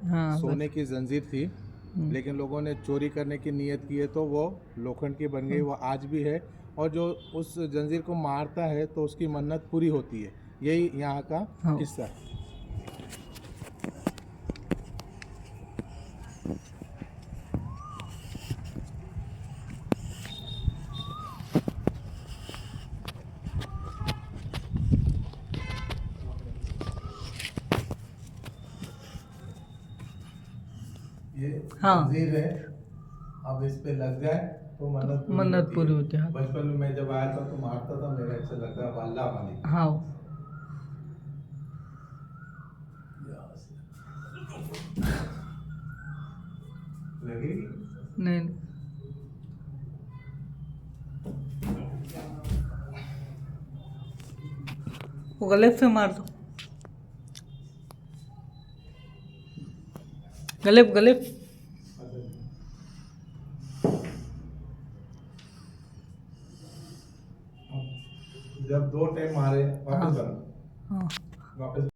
हाँ, सोने की जंजीर थी, लेकिन लोगों ने चोरी करने की नीयत की है तो वो लोखंड की बन गई, वो आज भी है। और जो उस जंजीर को मारता है तो उसकी मन्नत पूरी होती है। यही यहाँ का हाँ, किस्सा है। ये हाँ, जंजीर है, अब इस पे लग जाए तो मन्नत पूरी मन्नत होती है। पूरी होती है। बचपन में मैं जब आया था तो मारता था, मेरा ऐसा लगता है अल्लाह मालिक। हाँ, लगेगी। नहीं, वो गले से मार दो, गले गले। जब 2 टाइम मारे हाँ, वापस बना, हाँ। वापस